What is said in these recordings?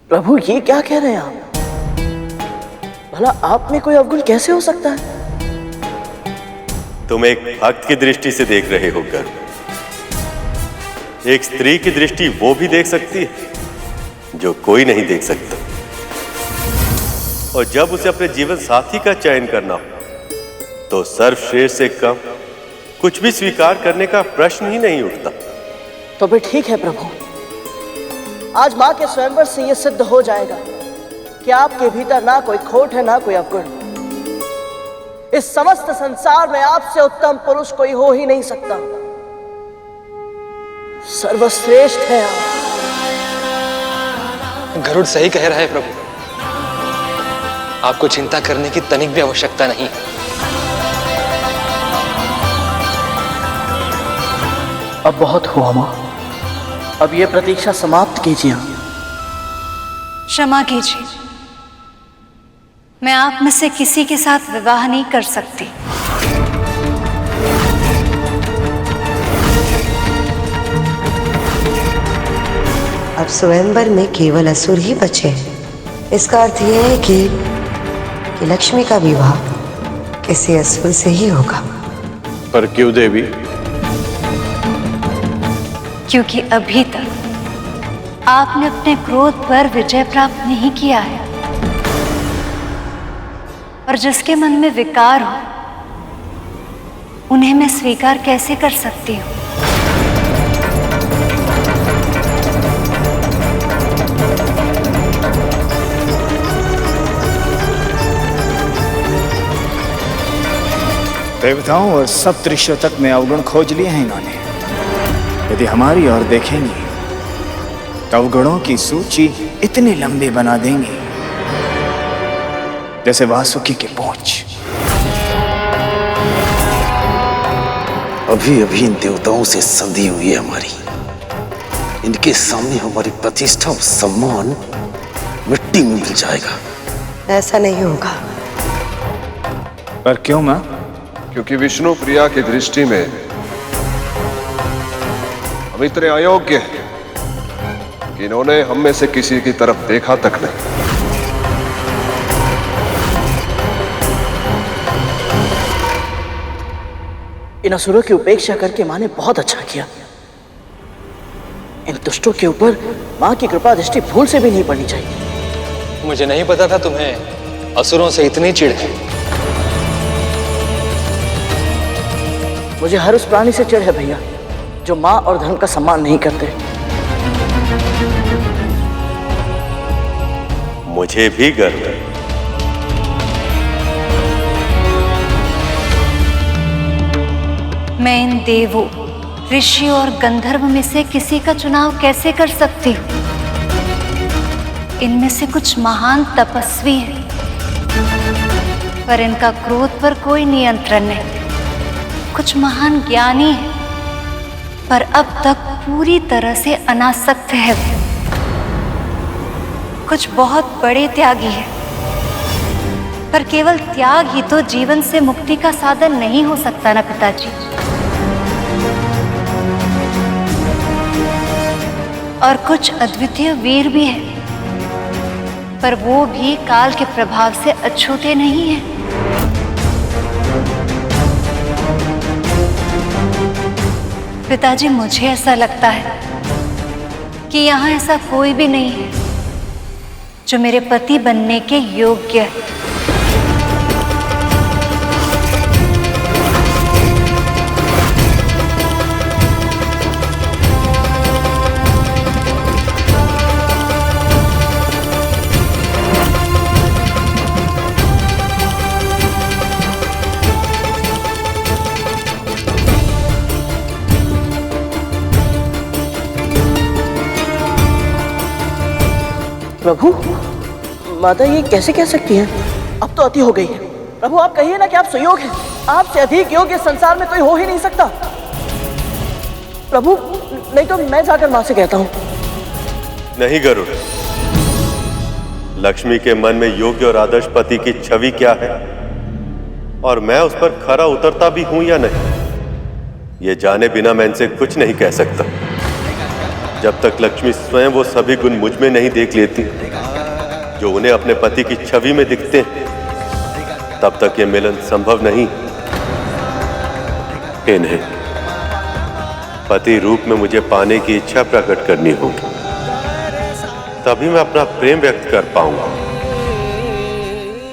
प्रभु ये क्या कह रहे हैं आप? भला आप में कोई अवगुण कैसे हो सकता है? तुम एक भक्त की दृष्टि से देख रहे हो गर्व। एक स्त्री की दृष्टि वो भी देख सकती है जो कोई नहीं देख सकता। और जब उसे अपने जीवन साथी का चयन करना हो तो सर्वश्रेष्ठ से कम कुछ भी स्वीकार करने का प्रश्न ही नहीं उठता। तो भी ठीक है प्रभु, आज मां के स्वयंवर से यह सिद्ध हो जाएगा कि आपके भीतर ना कोई खोट है ना कोई अवगुण। इस समस्त संसार में आपसे उत्तम पुरुष कोई हो ही नहीं सकता। सर्वश्रेष्ठ है आप। गरुड़ सही कह रहा है प्रभु, आपको चिंता करने की तनिक भी आवश्यकता नहीं। अब बहुत हुआ मां, अब ये प्रतीक्षा समाप्त कीजिए। क्षमा कीजिए, मैं आप में से किसी के साथ विवाह नहीं कर सकती। अब स्वयंवर में केवल असुर ही बचे हैं। इसका अर्थ यह है कि लक्ष्मी का विवाह किसी असुर से ही होगा। पर क्यों देवी? क्योंकि अभी तक आपने अपने क्रोध पर विजय प्राप्त नहीं किया है, और जिसके मन में विकार हो उन्हें मैं स्वीकार कैसे कर सकती हूँ? देवताओं और सप्तऋषियों तक में अवगुण खोज लिए हैं इन्होंने। यदि हमारी ओर देखेंगे तो अवगुणों की सूची इतनी लंबी बना देंगे जैसे वासुकी की पूंछ। अभी अभी इन देवताओं से संधि हुई है हमारी। इनके सामने हमारी प्रतिष्ठा और सम्मान मिट्टी में मिल जाएगा। ऐसा नहीं होगा। पर क्यों मां? क्योंकि विष्णु प्रिया की दृष्टि में हम इतने अयोग्य हैं कि इन्होंने हम में से किसी की तरफ देखा तक नहीं। इन असुरों की उपेक्षा करके मां ने बहुत अच्छा किया। इन दुष्टों के ऊपर मां की कृपा दृष्टि भूल से भी नहीं पड़नी चाहिए। मुझे नहीं पता था तुम्हें असुरों से इतनी चिढ़ है। मुझे हर उस प्राणी से चिढ़ है भैया जो मां और धर्म का सम्मान नहीं करते। मुझे भी गर्व है। मैं इन देवों, ऋषियों और गंधर्व में से किसी का चुनाव कैसे कर सकती हूँ? इनमें से कुछ महान तपस्वी हैं, पर इनका क्रोध पर कोई नियंत्रण नहीं। कुछ महान ज्ञानी हैं, पर अब तक पूरी तरह से अनासक्त है। कुछ बहुत बड़े त्यागी हैं, पर केवल त्याग ही तो जीवन से मुक्ति का साधन नहीं हो सकता ना पिताजी। और कुछ अद्वितीय वीर भी हैं, पर वो भी काल के प्रभाव से अछूते नहीं हैं। पिताजी, मुझे ऐसा लगता है कि यहाँ ऐसा कोई भी नहीं है जो मेरे पति बनने के योग्य है। प्रभु, माता ये कैसे कह सकती हैं? अब तो अति हो गई है। प्रभु आप कहिए ना कि आप सुयोग हैं। आपसे अधिक योग्य संसार में कोई हो ही नहीं सकता। प्रभु, नहीं तो मैं जाकर मां से कहता हूं। नहीं गरुड़, लक्ष्मी के मन में योग्य और आदर्श पति की छवि क्या है और मैं उस पर खरा उतरता भी हूं या नहीं, ये जाने बिना मैं इनसे कुछ नहीं कह सकता। जब तक लक्ष्मी स्वयं वो सभी गुण मुझ में नहीं देख लेती जो उन्हें अपने पति की छवि में दिखते हैं, तब तक ये मिलन संभव नहीं। इन्हें पति रूप में मुझे पाने की इच्छा प्रकट करनी होगी, तभी मैं अपना प्रेम व्यक्त कर पाऊंगा।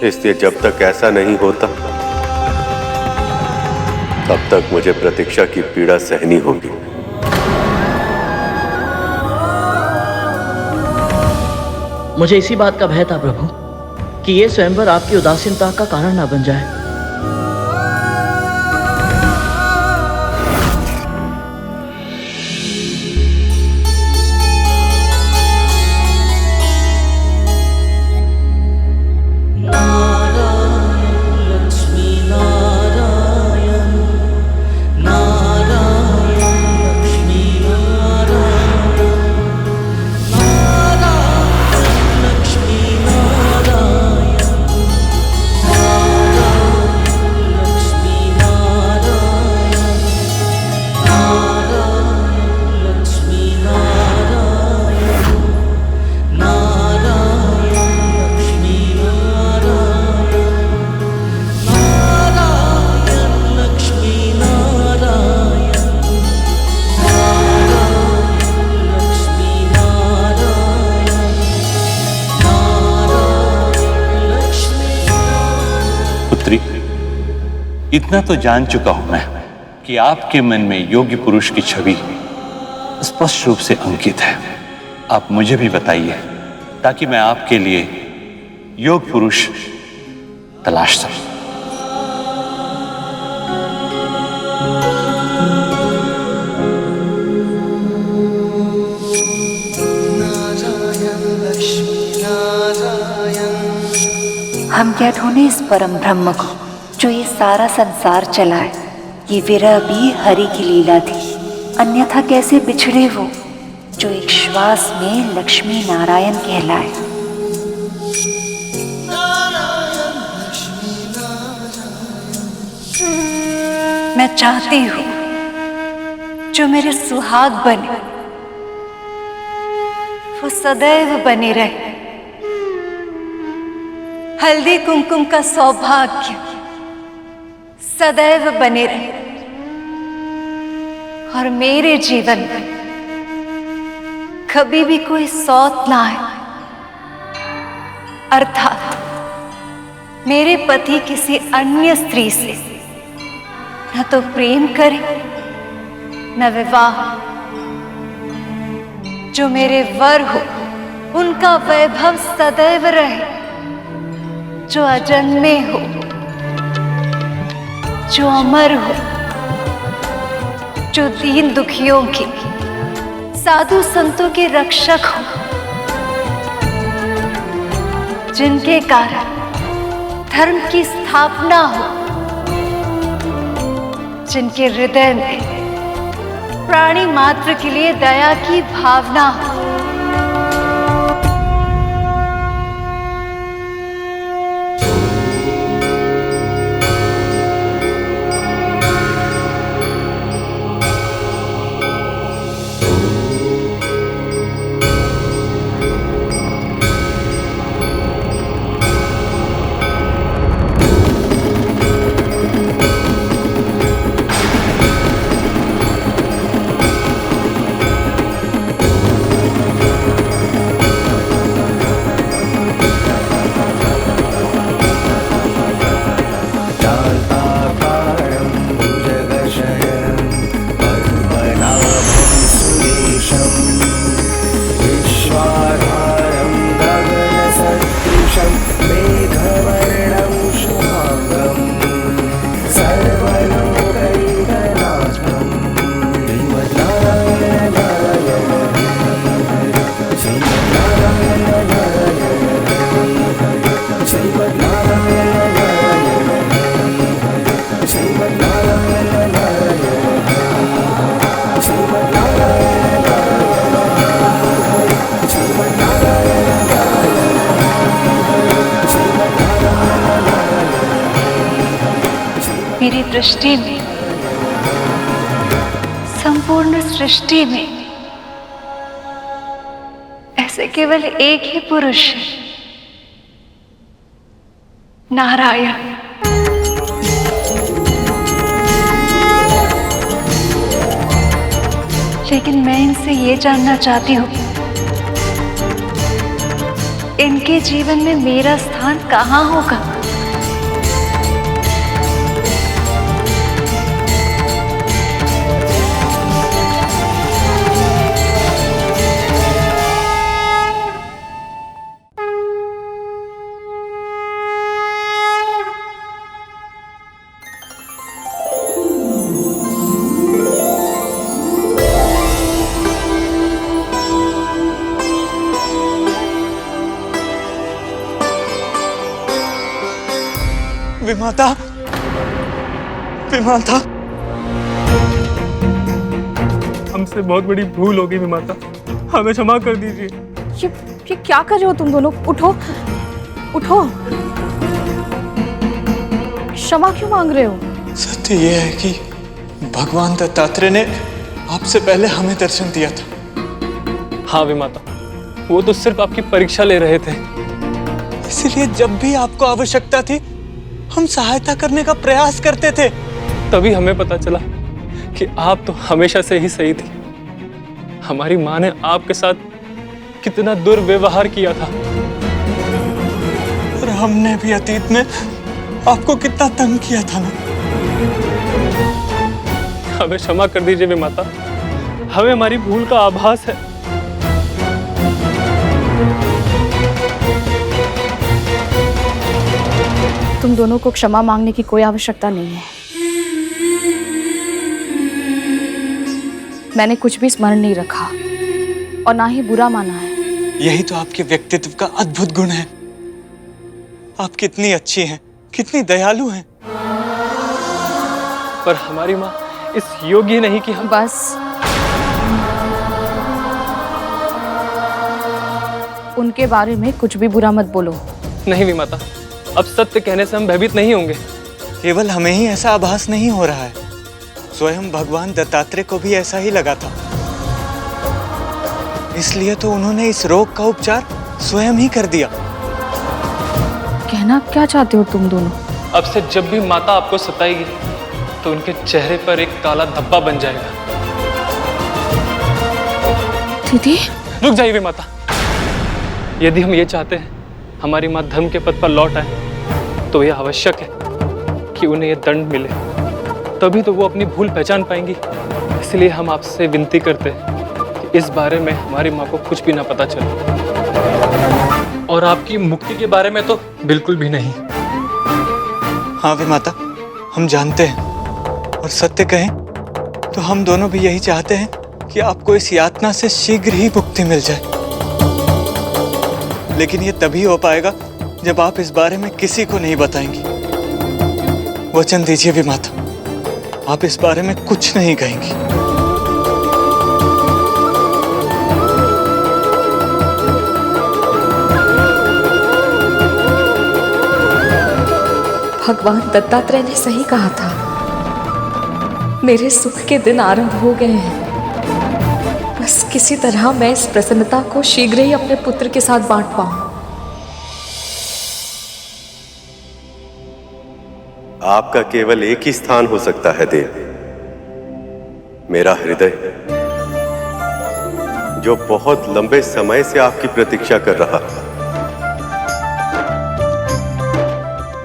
इसलिए जब तक ऐसा नहीं होता, तब तक मुझे प्रतीक्षा की पीड़ा सहनी होगी। मुझे इसी बात का भय था प्रभु कि ये स्वयंवर आपकी उदासीनता का कारण ना बन जाए। इतना तो जान चुका हूं मैं कि आपके मन में योग्य पुरुष की छवि स्पष्ट रूप से अंकित है। आप मुझे भी बताइए ताकि मैं आपके लिए योग्य पुरुष तलाश सकूं। हम क्या ढूंढे इस परम ब्रह्म को जो ये सारा संसार चलाए। ये विरह भी हरि की लीला थी, अन्यथा कैसे बिछड़े वो जो एक श्वास में लक्ष्मी नारायण कहलाए। मैं चाहती हूँ जो मेरे सुहाग बने वो सदैव बने रहे। हल्दी कुमकुम का सौभाग्य सदैव बने रहे और मेरे जीवन में कभी भी कोई सौत ना आए, अर्थात मेरे पति किसी अन्य स्त्री से न तो प्रेम करे न विवाह। जो मेरे वर हो उनका वैभव सदैव रहे, जो अजन्मे हो, जो अमर हो, जो दीन दुखियों के साधु संतों के रक्षक हो, जिनके कारण धर्म की स्थापना हो, जिनके हृदय में प्राणी मात्र के लिए दया की भावना हो। मेरी दृष्टि में संपूर्ण सृष्टि में ऐसे केवल एक ही पुरुष है नारायण। लेकिन मैं इनसे ये जानना चाहती हूँ, इनके जीवन में मेरा स्थान कहाँ होगा? विमाता, विमाता, हमसे बहुत बड़ी भूल हो गई विमाता, हमें क्षमा कर दीजिए। ये क्या कर रहे हो तुम दोनों? उठो, उठो। क्षमा क्यों मांग रहे हो? सत्य यह है कि भगवान दत्तात्रेय ने आपसे पहले हमें दर्शन दिया था। हाँ विमाता, वो तो सिर्फ आपकी परीक्षा ले रहे थे। इसलिए जब भी आपको आवश्यकता थी हम सहायता करने का प्रयास करते थे। तभी हमें पता चला कि आप तो हमेशा से ही सही थी। हमारी माँ ने आपके साथ कितना दुर्व्यवहार किया था, और हमने भी अतीत में आपको कितना तंग किया था ना। हमें क्षमा कर दीजिए विमाता, हमें हमारी भूल का आभास है। तुम दोनों को क्षमा मांगने की कोई आवश्यकता नहीं है। मैंने कुछ भी स्मरण नहीं रखा और ना ही बुरा माना है। यही तो आपके व्यक्तित्व का अद्भुत गुण है। आप कितनी अच्छी हैं, कितनी दयालु हैं। पर हमारी माँ इस योग्य नहीं कि हम। बस, उनके बारे में कुछ भी बुरा मत बोलो। नहीं विमाता, अब सत्य कहने से हम भयभीत नहीं होंगे। केवल हमें ही ऐसा आभास नहीं हो रहा है, स्वयं भगवान दत्तात्रेय को भी ऐसा ही लगा था। इसलिए तो उन्होंने इस रोग का उपचार स्वयं ही कर दिया। कहना क्या चाहते हो तुम दोनों? अब से जब भी माता आपको सताएगी तो उनके चेहरे पर एक काला धब्बा बन जाएगा। दीदी, रुक जाइए माता। यदि हम ये चाहते हैं हमारी माँ धर्म के पथ पर लौट आए, तो यह आवश्यक है कि उन्हें यह दंड मिले, तभी तो वो अपनी भूल पहचान पाएंगी। इसलिए हम आपसे विनती करते हैं कि इस बारे में हमारी माँ को कुछ भी ना पता चले, और आपकी मुक्ति के बारे में तो बिल्कुल भी नहीं। हाँ विमाता, हम जानते हैं, और सत्य कहें तो हम दोनों भी यही चाहते हैं कि आपको इस यातना से शीघ्र ही मुक्ति मिल जाए। लेकिन ये तभी हो पाएगा जब आप इस बारे में किसी को नहीं बताएंगी। वचन दीजिए विमाता, आप इस बारे में कुछ नहीं कहेंगी। भगवान दत्तात्रेय ने सही कहा था। मेरे सुख के दिन आरंभ हो गए हैं। बस किसी तरह मैं इस प्रसन्नता को शीघ्र ही अपने पुत्र के साथ बांट पाऊं। आपका केवल एक ही स्थान हो सकता है देव, मेरा हृदय, जो बहुत लंबे समय से आपकी प्रतीक्षा कर रहा।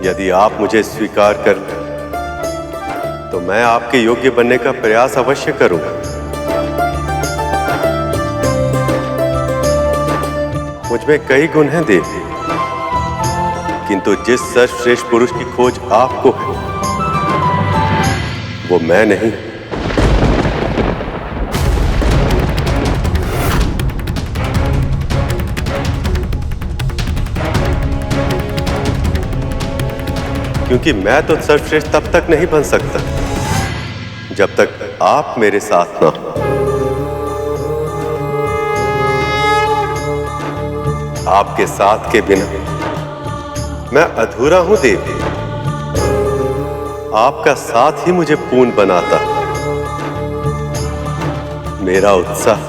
यदि आप मुझे स्वीकार कर लें तो मैं आपके योग्य बनने का प्रयास अवश्य करूंगा। मुझ में कई गुण हैं देव, किंतु जिस सर्वश्रेष्ठ पुरुष की खोज आपको है वो मैं नहीं। क्योंकि मैं तो सर्वश्रेष्ठ तब तक नहीं बन सकता जब तक आप मेरे साथ ना हो। आपके साथ के बिना मैं अधूरा हूं देवी। आपका साथ ही मुझे पूर्ण बनाता। मेरा उत्साह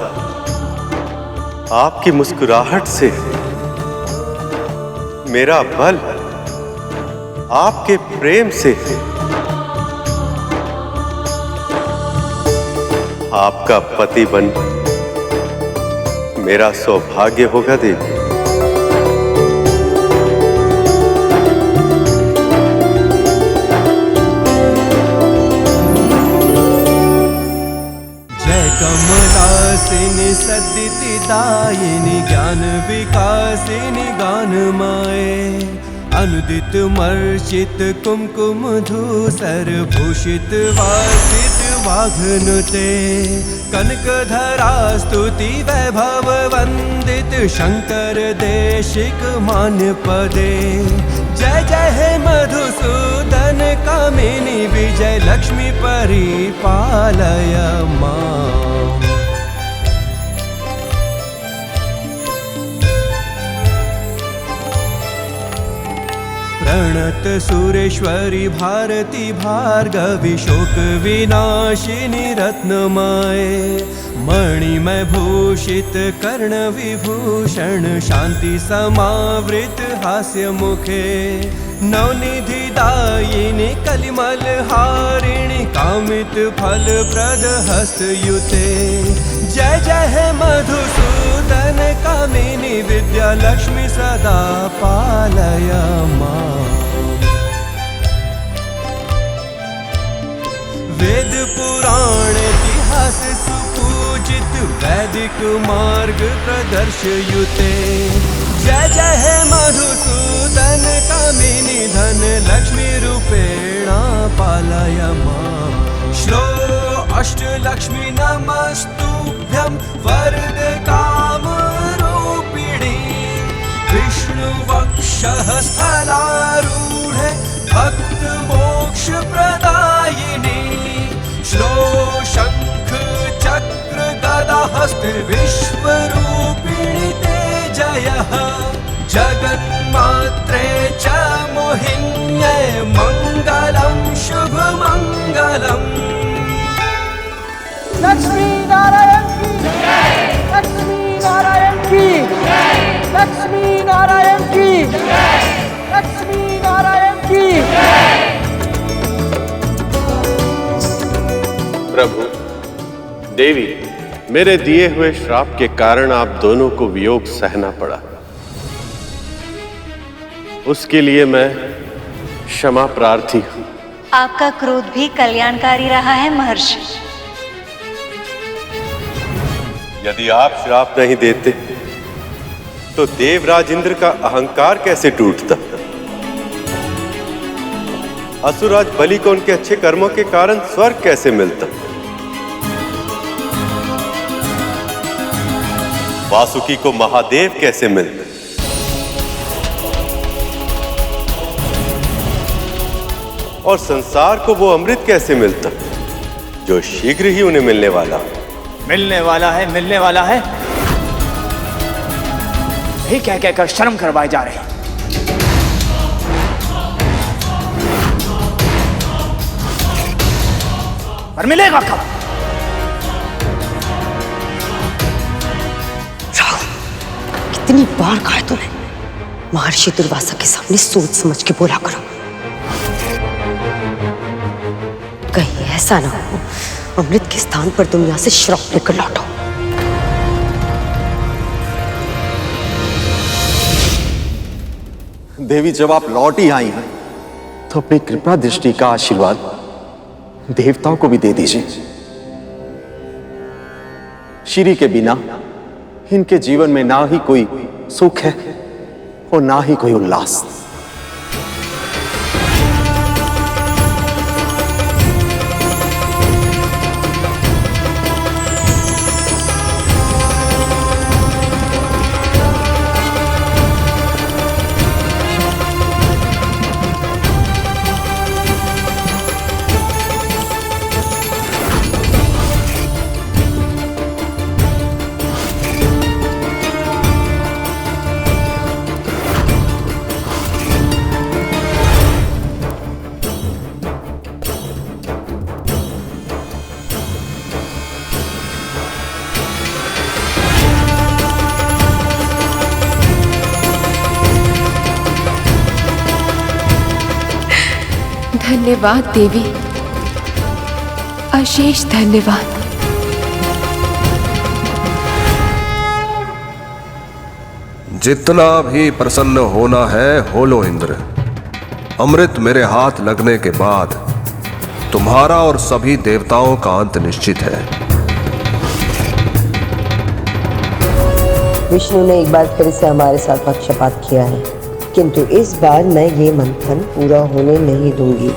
आपकी मुस्कुराहट से, मेरा बल आपके प्रेम से आपका पति बन मेरा सौभाग्य होगा देवी। कमलासिनी सद्दितिदायिनी ज्ञान विकासिनी गानमाये अनुदित मर्चित कुमकुम धूसर भूषित वासित वाघनुते कनकधरा स्तुति वैभव वंदित शंकर देशिक मान्य पदे जय जय हे मधुसूदन कामिनी विजय लक्ष्मी परिपालय मां। प्रणत सुरेश्वरी भारती भार्गवी शोक विनाशिनी रत्नमाये मणिमय भूषित कर्ण विभूषण शांति समावृत हास्य मुखे नवनिधि दायिनी कलिमल हारिणी कामित फल प्रद हस्तयुते जय जय हे मधुसूदन कामिनी विद्या लक्ष्मी सदा पालय मां। वेद पुराण इतिहास सुपूजित वैदिक मार्ग प्रदर्शयुते जय जय हे मधुसूदन कामिनी धन लक्ष्मी रूपेणा पालय मां। श्लो अष्टलक्ष्मी नमस्तुभ्यं वरद काम रूपिणी विष्णु वक्षः स्थलारूढे भक्त मोक्ष प्रदायिनी श्लो शंख चक्र गदा हस्ते विश्वरूपिणी ते जयः जगन्मात्रे च मोहिन्यै मंगलं शुभ मंगलम्। लक्ष्मी नारायण की जय, लक्ष्मी नारायण की जय, लक्ष्मी नारायण की जय, लक्ष्मी नारायण की जय। प्रभु, देवी, मेरे दिए हुए श्राप के कारण आप दोनों को वियोग सहना पड़ा। उसके लिए मैं क्षमा प्रार्थी हूं। आपका क्रोध भी कल्याणकारी रहा है महर्षि। यदि आप श्राप नहीं देते तो देवराज इंद्र का अहंकार कैसे टूटता? असुरराज बलि को उनके अच्छे कर्मों के कारण स्वर्ग कैसे मिलता? वासुकी को महादेव कैसे मिलते? और संसार को वो अमृत कैसे मिलता जो शीघ्र ही उन्हें मिलने वाला? मिलने वाला है, मिलने वाला है, यही कह कहकर शर्म करवाए जा रहे हैं। पर मिलेगा कब? कितनी बार कहा है तूने महर्षि दुर्वासा के सामने सोच समझ के बोला करो, कहीं ऐसा ना हो अमृत के स्थान पर तुम यहां से श्राप लेकर लौटो। देवी, जब आप लौट ही आई हैं तो अपनी कृपा दृष्टि का आशीर्वाद देवताओं को भी दे दीजिए। श्री के बिना इनके जीवन में ना ही कोई सुख है और ना ही कोई उल्लास। धन्यवाद देवी, अशेष धन्यवाद। जितना भी प्रसन्न होना है हो लो इंद्र। अमृत मेरे हाथ लगने के बाद तुम्हारा और सभी देवताओं का अंत निश्चित है। विष्णु ने एक बार फिर से हमारे साथ पक्षपात किया है, किंतु इस बार मैं ये मंथन पूरा होने नहीं दूंगी।